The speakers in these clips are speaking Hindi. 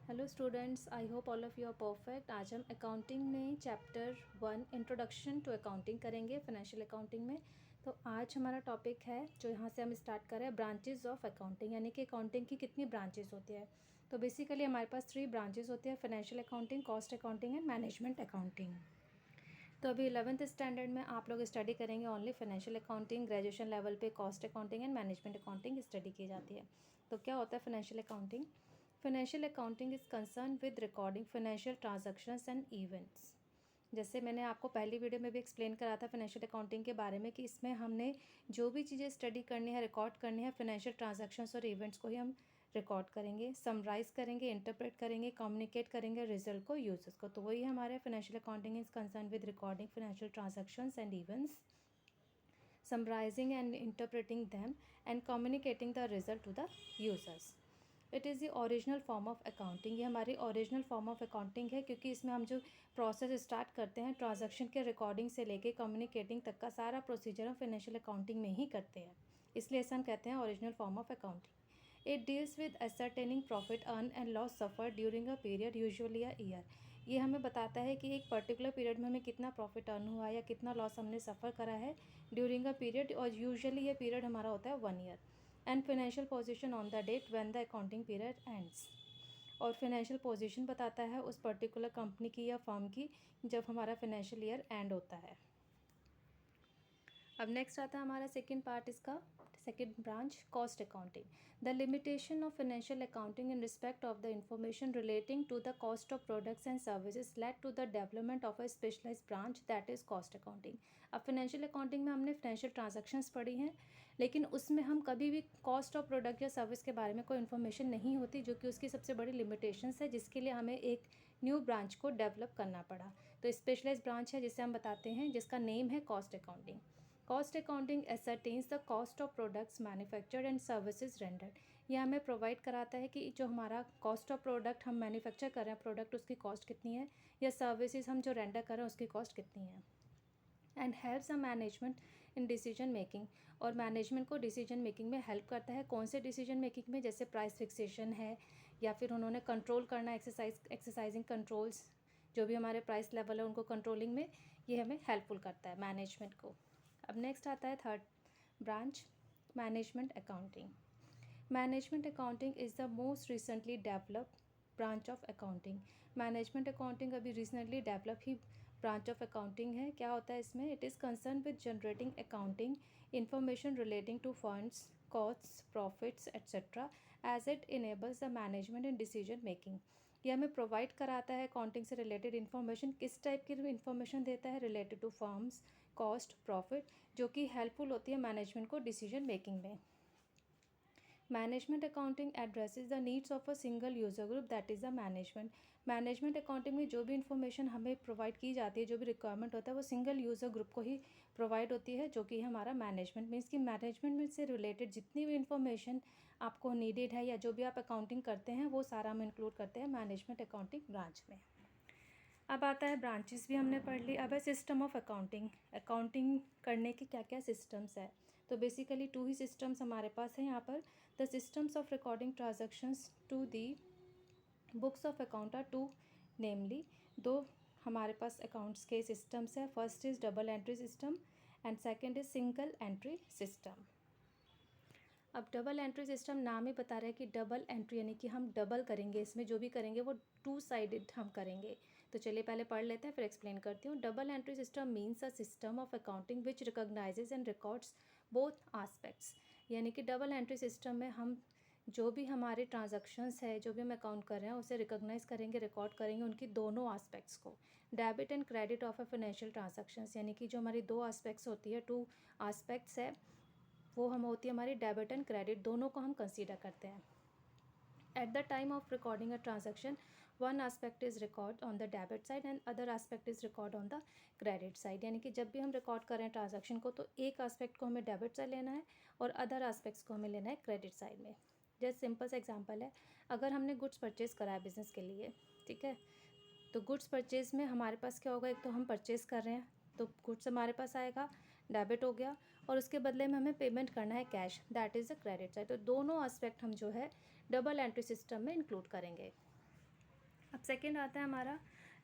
Hello students, I hope all of you are perfect. आज हम अकाउंटिंग में चैप्टर 1 इंट्रोडक्शन टू अकाउंटिंग करेंगे, फाइनेंशियल अकाउंटिंग में। तो आज हमारा टॉपिक है जो यहाँ से हम स्टार्ट कर रहे हैं, ब्रांचेस ऑफ अकाउंटिंग, यानी कि अकाउंटिंग की कितनी ब्रांचेस होती है। तो बेसिकली हमारे पास 3 ब्रांचेस होती है, financial accounting, cost accounting and management accounting. तो अभी 11th स्टैंडर्ड में आप लोग स्टडी करेंगे only financial accounting. Graduation level पे cost accounting and management accounting study की जाती है। तो क्या होता है financial accounting? Financial accounting is concern with recording financial transactions and events. जैसे मैंने आपको पहली वीडियो में भी एक्सप्लेन करा था फाइनेंशियल अकाउंटिंग के बारे में कि इसमें हमने जो भी चीज़ें स्टडी करनी है, रिकॉर्ड करनी है, फाइनेंशियल ट्रांजैक्शंस और इवेंट्स को ही हम रिकॉर्ड करेंगे, समराइज़ करेंगे, इंटरप्रेट करेंगे, कम्युनिकेट करेंगे रिजल्ट को, यूजर्स को। तो वही हमारे financial accounting is concern with recording financial transactions and events, summarising and interpreting them and communicating the result to the users. It is the original form of accounting. ये हमारी ओरिजिनल फॉर्म ऑफ अकाउंटिंग है, क्योंकि इसमें हम जो प्रोसेस स्टार्ट करते हैं ट्रांजैक्शन के रिकॉर्डिंग से लेके कम्युनिकेटिंग तक का सारा प्रोसीजर हम फाइनेंशियल अकाउंटिंग में ही करते हैं, इसलिए इसे हम कहते हैं original form of accounting. It deals with ascertaining profit earn and loss suffer during a period, usually a year. ये हमें बताता है कि एक पर्टिकुलर पीरियड में हमें कितना प्रॉफिट अर्न हुआ या कितना लॉस हमने सफ़र करा है ड्यूरिंग अ पीरियड, और यूजुअली ये पीरियड हमारा होता है 1 year. And financial position on the date when the accounting period ends. और फाइनेंशियल पोजीशन बताता है उस पर्टिकुलर कंपनी की या फर्म की जब हमारा फाइनेंशियल ईयर एंड होता है। अब नेक्स्ट आता है हमारा सेकेंड पार्ट, इसका second branch, cost accounting. The limitation of financial accounting in respect of the information relating to the cost of products and services led to the development of a specialised branch that is cost accounting. अब फाइनेंशियल अकाउंटिंग में हमने फाइनेंशियल ट्रांजैक्शंस पढ़ी हैं, लेकिन उसमें हम कभी भी कॉस्ट ऑफ प्रोडक्ट या सर्विस के बारे में कोई इन्फॉर्मेशन नहीं होती, जो कि उसकी सबसे बड़ी लिमिटेशंस है, जिसके लिए हमें एक न्यू ब्रांच को डेवलप करना पड़ा। तो स्पेशलाइज्ड ब्रांच है जिसे हम बताते हैं, जिसका नेम है cost accounting. Cost accounting ascertains the cost of products manufactured and services rendered. यह हमें प्रोवाइड कराता है कि जो हमारा कॉस्ट ऑफ प्रोडक्ट हम मैन्युफैक्चर कर रहे हैं प्रोडक्ट, उसकी कॉस्ट कितनी है, या सर्विसेज हम जो रेंडर कर रहे हैं उसकी कॉस्ट कितनी है। And helps a management in decision making. और मैनेजमेंट को डिसीजन मेकिंग में हेल्प करता है। कौन से डिसीजन मेकिंग में? जैसे प्राइस फिक्सेशन है, या फिर उन्होंने कंट्रोल करना, एक्सरसाइजिंग कंट्रोल्स, जो भी हमारे प्राइस लेवल है उनको कंट्रोलिंग में ये हमें हेल्पफुल करता है मैनेजमेंट को। अब नेक्स्ट आता है third branch, management accounting. Management accounting is the most recently developed branch of accounting. Management accounting अभी रिसेंटली डेवलप ही ब्रांच ऑफ अकाउंटिंग है। क्या होता है इसमें? It is concern with generating accounting information relating to funds, costs, profits etcetera, as it enables the management in decision making. ये हमें प्रोवाइड कराता है अकाउंटिंग से रिलेटेड इन्फॉर्मेशन। किस टाइप की इन्फॉर्मेशन देता है? Related to firms, cost, profit, जो कि हेल्पफुल होती है मैनेजमेंट को डिसीजन मेकिंग में। Management accounting addresses the needs of a single user group, that is the management. Management accounting में जो भी इन्फॉर्मेशन हमें प्रोवाइड की जाती है, जो भी रिक्वायरमेंट होता है, वो सिंगल यूज़र ग्रुप को ही प्रोवाइड होती है, जो कि हमारा मैनेजमेंट। मीन्स कि मैनेजमेंट में से रिलेटेड जितनी भी इन्फॉर्मेशन आपको नीडेड है, या जो भी आप अकाउंटिंग करते हैं, वो सारा हम इंक्लूड करते हैं मैनेजमेंट अकाउंटिंग ब्रांच में। अब आता है ब्रांचेस भी हमने पढ़ ली। अब है सिस्टम ऑफ अकाउंटिंग। अकाउंटिंग करने के क्या क्या सिस्टम्स है? तो बेसिकली 2 ही सिस्टम्स हमारे पास हैं यहाँ पर। The systems of recording transactions to the books of account are 2, namely 2 हमारे पास अकाउंट्स के सिस्टम्स है। First is double entry system and second is single entry system. अब डबल एंट्री सिस्टम नाम ही बता रहा है कि डबल एंट्री, यानी कि हम डबल करेंगे, इसमें जो भी करेंगे वो 2 साइडेड हम करेंगे। तो चलिए पहले पढ़ लेते हैं, फिर एक्सप्लेन करती हूँ। Double entry system means a system of accounting which recognises and records both aspects. यानी कि डबल एंट्री सिस्टम में हम जो भी हमारे ट्रांजैक्शंस है, जो भी हम अकाउंट कर रहे हैं, उसे रिकॉग्नाइज करेंगे, रिकॉर्ड करेंगे, उनकी दोनों आस्पेक्ट्स को। Debit and credit of a financial transactions, यानी कि जो हमारी 2 आस्पेक्ट्स होती है, 2 आस्पेक्ट्स है, वो हम होती है हमारी डेबिट एंड क्रेडिट, दोनों को हम कंसीडर करते हैं। At the time of recording a transaction, one aspect is record on the debit side and other aspect is record on the credit side. यानी कि जब भी हम रिकॉर्ड करें ट्रांजैक्शन को, तो एक आस्पेक्ट को हमें डेबिट साइड लेना है और अदर आस्पेक्ट्स को हमें लेना है क्रेडिट साइड में। जैसे सिंपल सा एग्जांपल है, अगर हमने गुड्स परचेज करा है बिजनेस के लिए, ठीक है, तो गुड्स परचेज में हमारे पास क्या होगा? एक तो हम परचेज कर रहे हैं, तो गुड्स हमारे पास आएगा, डेबिट हो गया, और उसके बदले में हमें पेमेंट करना है cash, that is the credit side. तो दोनों एस्पेक्ट हम जो है डबल एंट्री सिस्टम में इंक्लूड करेंगे। अब सेकेंड आता है हमारा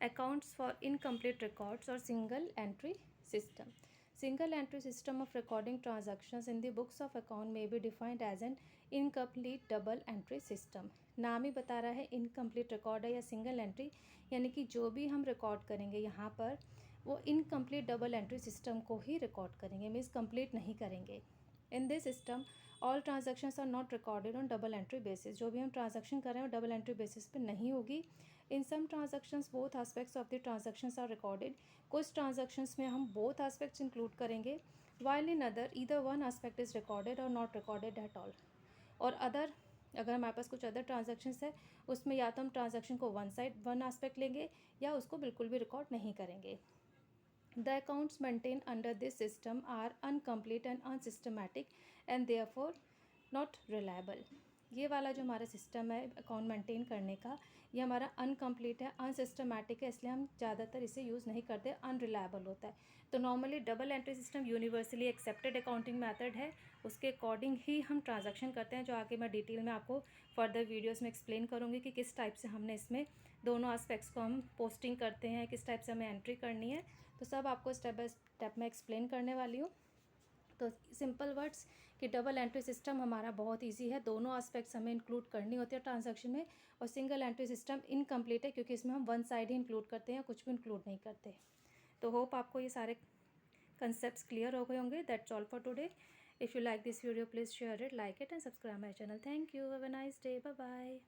अकाउंट्स फॉर इनकम्प्लीट रिकॉर्ड्स और single entry system. Single entry system of recording transactions in the books of account may be defined as an incomplete double entry system. नाम ही बता रहा है इनकम्प्लीट रिकॉर्ड है या सिंगल एंट्री, यानी कि जो भी हम रिकॉर्ड करेंगे यहाँ पर वो इनकम्प्लीट डबल एंट्री सिस्टम को ही रिकॉर्ड करेंगे, मीन्स कंप्लीट नहीं करेंगे. In this system all transactions are not recorded on double entry basis. जो भी हम ट्रांजेक्शन कर रहे हैं वो डबल एंट्री बेसिस पे नहीं होगी. In some transactions both aspects of the transactions are recorded. कुछ ट्रांजेक्शन्स में हम बोथ एस्पेक्ट्स इंक्लूड करेंगे, while in other either one aspect is recorded और नॉट रिकॉर्डेड एट ऑल. और अदर अगर हमारे पास कुछ अदर ट्रांजेक्शन्स है उसमें या तो हम ट्रांजेक्शन को वन एस्पेक्ट लेंगे या उसको बिल्कुल भी रिकॉर्ड नहीं करेंगे. The accounts maintained under this system are incomplete and unsystematic and therefore not reliable. ये वाला जो हमारा सिस्टम है अकाउंट मेंटेन करने का, ये हमारा अनकम्प्लीट है, अनसिस्टमैटिक है, इसलिए हम ज़्यादातर इसे यूज़ नहीं करते, अनरिलायबल होता है. तो normally double entry system universally accepted accounting method है, उसके अकॉर्डिंग ही हम ट्रांजैक्शन करते हैं, जो आगे मैं डिटेल में आपको फर्दर वीडियोस में एक्सप्लेन करूँगी कि किस टाइप से हमने इसमें दोनों एस्पेक्ट्स को हम पोस्टिंग करते हैं, किस टाइप से हमें एंट्री करनी है, तो सब आपको स्टेप बाय स्टेप मैं एक्सप्लेन करने वाली हूँ. तो सिंपल वर्ड्स कि डबल एंट्री सिस्टम हमारा बहुत इजी है, दोनों एस्पेक्ट्स हमें इंक्लूड करनी होती है ट्रांजैक्शन में. और सिंगल एंट्री सिस्टम इनकम्प्लीट है क्योंकि इसमें हम वन साइड ही इंक्लूड करते हैं, कुछ भी इंक्लूड नहीं करते. तो होप आपको ये सारे कंसेप्ट्स क्लियर हो गए होंगे. That's all for today. If you like this video please share it, like it and subscribe my channel. Thank you. Have a nice day. Bye bye.